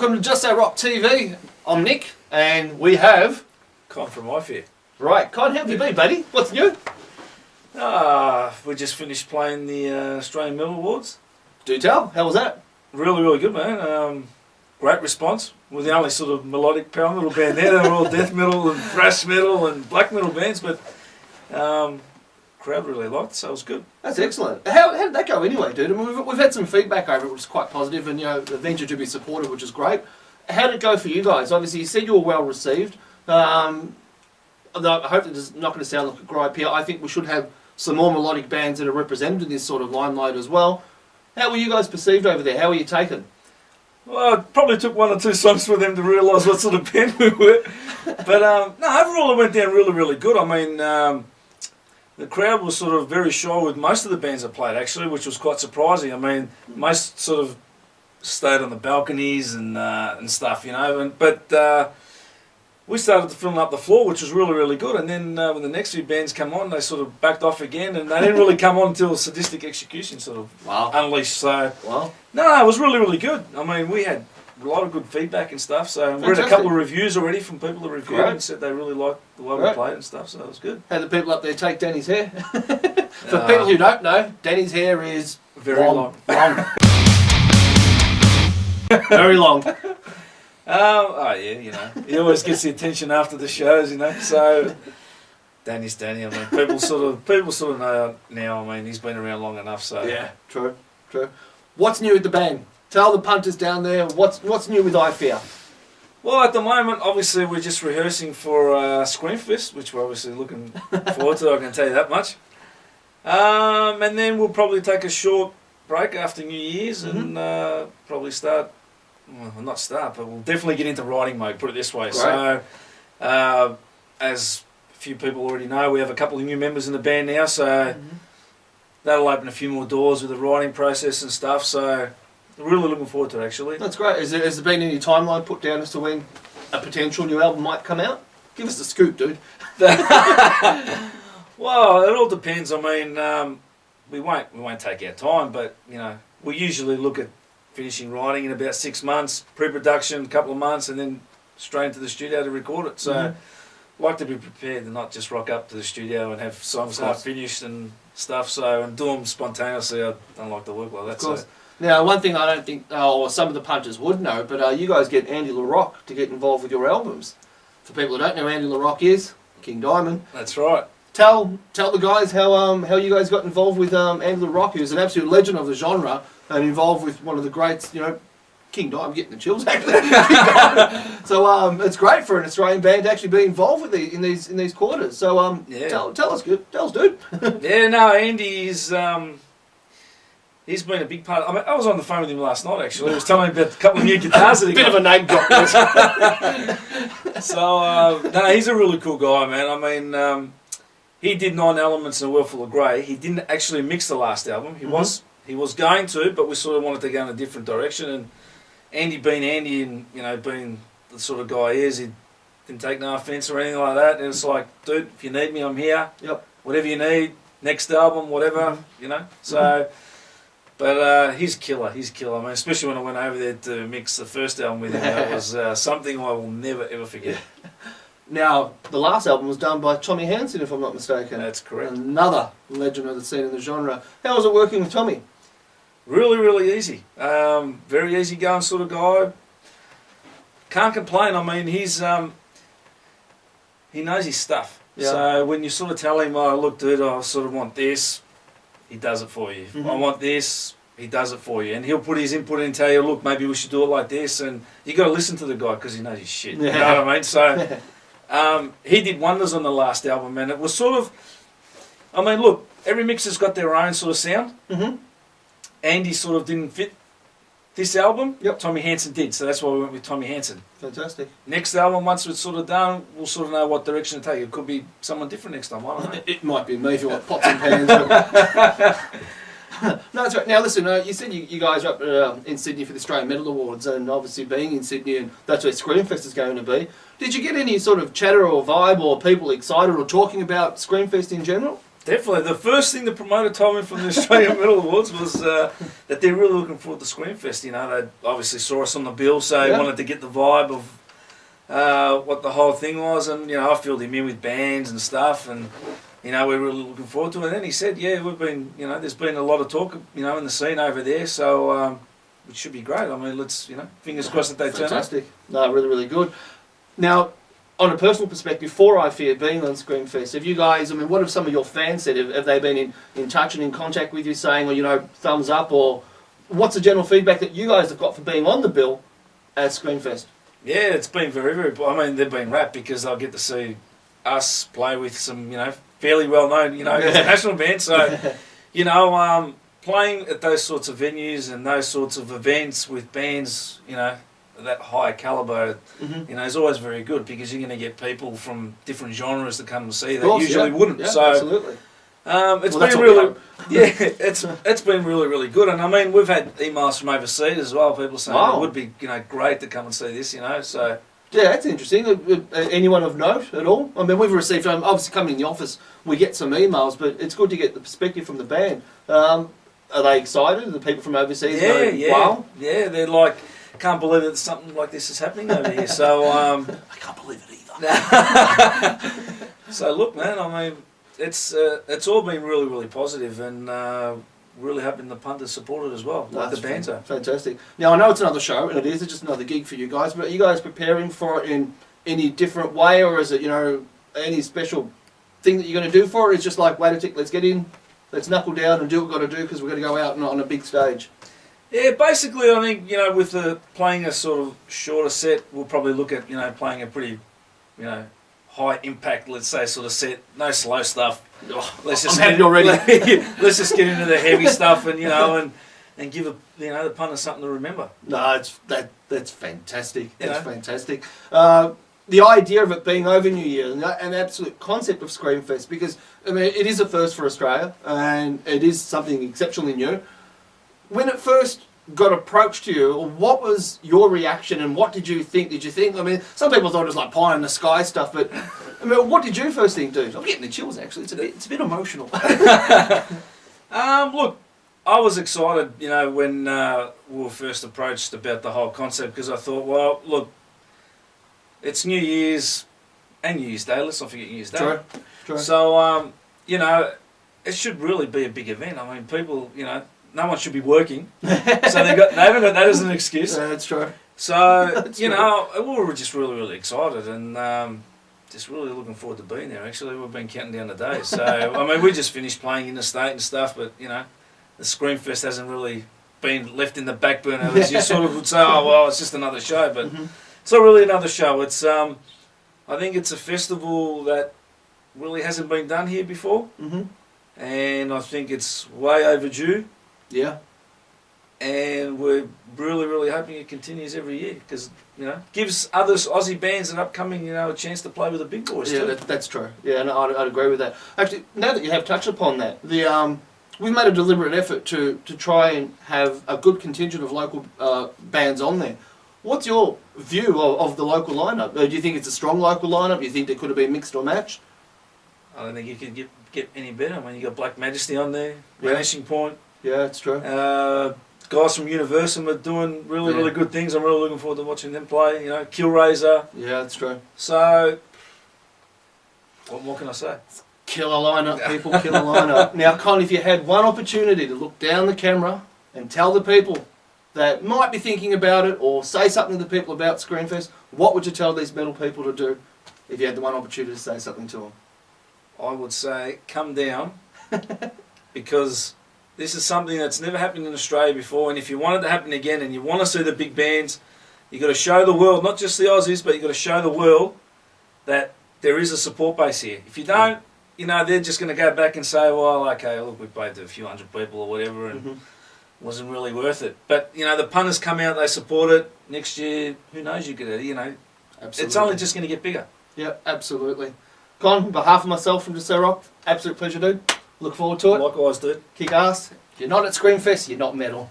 Welcome to Just So Rock TV. I'm Nick, and we have... Con from Eyefear. Right, Con, how have you been, buddy? What's new? We just finished playing the Australian Metal Awards. Do tell, how was that? Really, really good, man. Great response. We're the only sort of melodic power metal band there. They were all death metal and thrash metal and black metal bands, but crowd really liked it, so it was good. That's excellent. How did that go anyway, dude? I mean, we've had some feedback over it, which is quite positive, and the venture to be supportive, which is great. How did it go for you guys? Obviously, you said you were well received. Although I hope that it's not going to sound like a gripe here. I think we should have some more melodic bands that are represented in this sort of limelight as well. How were you guys perceived over there? How were you taken? Well, it probably took one or two songs for them to realise what sort of band we were. But no, overall it went down really, really good. I mean, the crowd was sort of very shy with most of the bands that played, actually, which was quite surprising. I mean, most sort of stayed on the balconies and stuff, you know. But we started to fill up the floor, which was really, really good. And then when the next few bands come on, they sort of backed off again, and they didn't really come on until Sadistic Execution sort of unleashed. So, no, it was really, really good. I mean, we had a lot of good feedback and stuff. So we had a couple of reviews already from people that reviewed and said they really liked the way we played and stuff. So it was good. How did the people up there take Danny's hair? For people who don't know, Danny's hair is very long. Very long. Oh yeah, you know, he always gets the attention after the shows, you know. So Danny's Danny. I mean, people sort of know now. I mean, he's been around long enough. So yeah, true. What's new with the band? Tell the punters down there what's new with Eyefear. Well, at the moment, obviously, we're just rehearsing for SCREAMFEST, which we're obviously looking forward to. I can tell you that much. And then we'll probably take a short break after New Year's and probably start. Well, not start, but we'll definitely get into writing mode, put it this way. Great. So, as a few people already know, we have a couple of new members in the band now, so that'll open a few more doors with the writing process and stuff, so really looking forward to it, actually. That's great. Has there been any timeline put down as to when a potential new album might come out? Give us the scoop, dude. Well, it all depends. I mean, we won't take our time, but, you know, we usually look at finishing writing in about 6 months, pre-production a couple of months, and then straight into the studio to record it. So like to be prepared and not just rock up to the studio and have songs half finished and stuff. So, and do them spontaneously. I don't like to work like that. Of course. So. Now, one thing I don't think, or some of the punters would know, but you guys get Andy LaRock to get involved with your albums. For people who don't know, Andy LaRock is King Diamond. That's right. Tell the guys how you guys got involved with Andy LaRock, who's an absolute legend of the genre, and involved with one of the greats, you know, King Diamond. I'm getting the chills actually. So it's great for an Australian band to actually be involved with in these quarters. So tell us, dude. Yeah, no, Andy is he's been a big part. I mean, I was on the phone with him last night actually. He was telling me about a couple of new guitars that he got. Bit of a name drop. So no, he's a really cool guy, man. I mean. He did 9 Elements in a World Full of Grey. He didn't actually mix the last album. He was going to, but we sort of wanted to go in a different direction. And Andy being Andy, and you know, being the sort of guy he is, he didn't take no offence or anything like that. And it's like, dude, if you need me, I'm here. Yep. Whatever you need, next album, whatever, you know. So, but he's killer. He's killer. I mean, especially when I went over there to mix the first album with him, that was something I will never ever forget. Now, the last album was done by Tommy Hansen, if I'm not mistaken. That's correct. Another legend of the scene in the genre. How was it working with Tommy? Really, really easy. Very easy going sort of guy. Can't complain. I mean, he knows his stuff. Yeah. So when you sort of tell him, oh, look, dude, I sort of want this, he does it for you. I want this, he does it for you. And he'll put his input in and tell you, look, maybe we should do it like this. And you got to listen to the guy because he knows his shit. You know what I mean? So... he did wonders on the last album, and it was sort of, I mean, look, every mixer's got their own sort of sound. Andy sort of didn't fit this album. Tommy Hansen did, so that's why we went with Tommy Hansen. Fantastic. Next album, once it's sort of done, we'll sort of know what direction to take. It could be someone different next time, I don't know. It might be me if you want pots and pans. No, that's right. Now listen, you said you guys are up in Sydney for the Australian Metal Awards, and obviously being in Sydney, and that's where SCREAMFEST is going to be. Did you get any sort of chatter or vibe or people excited or talking about SCREAMFEST in general? Definitely. The first thing the promoter told me from the Australian Metal Awards was that they're really looking forward to SCREAMFEST. You know, they obviously saw us on the bill, so they wanted to get the vibe of what the whole thing was. And, you know, I filled him in with bands and stuff, and, you know, we're really looking forward to it. And then he said, yeah, we've been, you know, there's been a lot of talk, you know, in the scene over there, so it should be great. I mean, let's, you know, fingers crossed that they turn up. Fantastic. No, really, really good. Now, on a personal perspective, for Eyefear being on SCREAMFEST, have you guys, I mean, what have some of your fans said? Have they been in touch and in contact with you saying, well, you know, thumbs up, or what's the general feedback that you guys have got for being on the bill at SCREAMFEST? Yeah, it's been very, very, I mean, they've been wrapped because they'll get to see us play with some, you know, fairly well-known, you know, international bands. So, you know, playing at those sorts of venues and those sorts of events with bands, you know, that high calibre, you know, is always very good because you're going to get people from different genres to come and see that usually wouldn't. Yeah, so absolutely. It's been really, it's been really, really good. And I mean, we've had emails from overseas as well. People saying it would be, you know, great to come and see this, you know. So yeah, that's interesting. Anyone of note at all? I mean, we've received, obviously coming in the office, we get some emails, but it's good to get the perspective from the band. Are they excited? The people from overseas? Wow. Yeah, they're like, can't believe that something like this is happening over here. So I can't believe it either. So look, man, I mean, it's all been really, really positive, and really hoping the punters support it as well, like the bands are. Fantastic. Now I know it's another show, and it's just another gig for you guys. But are you guys preparing for it in any different way, or is it, you know, any special thing that you're going to do for it? It's just like, wait a tick, let's get in, let's knuckle down and do what we've got to do because we're going to go out on a big stage. Yeah, basically, I think, you know, with playing a sort of shorter set, we'll probably look at, you know, playing a pretty, you know, high impact, let's say, sort of set. No slow stuff. Let's just I'm happy already. Let's just get into the heavy stuff, and, you know, and give you know, the punters something to remember. No, that's fantastic. That's fantastic. The idea of it being over New Year and an absolute concept of SCREAMFEST, because I mean it is a first for Australia and it is something exceptionally new. When it first got approached to you, what was your reaction and what did you think? Did you think, I mean, some people thought it was like pie in the sky stuff, but I mean, what did you first think, dude? I'm getting the chills actually. It's a bit emotional. Look, I was excited, you know, when we were first approached about the whole concept, because I thought, well, look, it's New Year's and New Year's Day. Let's not forget New Year's Day. True. So, you know, it should really be a big event. I mean, people, you know, no one should be working, so they haven't got that as an excuse. Yeah, that's true. So, you know, we were just really, really excited and just really looking forward to being there. Actually, we've been counting down the days. So, I mean, we just finished playing in the state and stuff, but, you know, the SCREAMFEST hasn't really been left in the back burner. As you sort of would say, oh, well, it's just another show, but it's not really another show. It's, I think it's a festival that really hasn't been done here before, and I think it's way overdue. Yeah. And we're really, really hoping it continues every year because, you know, gives other Aussie bands and upcoming, you know, a chance to play with the big boys too. Yeah, that's true. Yeah, and I'd agree with that. Actually, now that you have touched upon that, we've made a deliberate effort to try and have a good contingent of local bands on there. What's your view of the local lineup? Do you think it's a strong local lineup? Do you think there could have been mixed or matched? I don't think you could get any better. I mean, you got Black Majesty on there, Vanishing Point. Yeah, that's true. Guys from Universum are doing really, really good things. I'm really looking forward to watching them play. You know, Killraiser. Yeah, that's true. So, what more can I say? Killer lineup, people, killer lineup. Now, Con, if you had one opportunity to look down the camera and tell the people that might be thinking about it or say something to the people about SCREAMFEST, what would you tell these metal people to do if you had the one opportunity to say something to them? I would say come down because this is something that's never happened in Australia before, and if you want it to happen again and you want to see the big bands, you've got to show the world, not just the Aussies, but you've got to show the world that there is a support base here. If you don't, you know, they're just going to go back and say, well, okay, look, we played to a few hundred people or whatever and it wasn't really worth it. But, you know, the punters come out, they support it. Next year, who knows, you could, you know, it's only just going to get bigger. Yeah, absolutely. Con, on behalf of myself from Just Rock, absolute pleasure, dude. Look forward to it. Likewise, dude. Kick ass. If you're not at SCREAMFEST, you're not metal.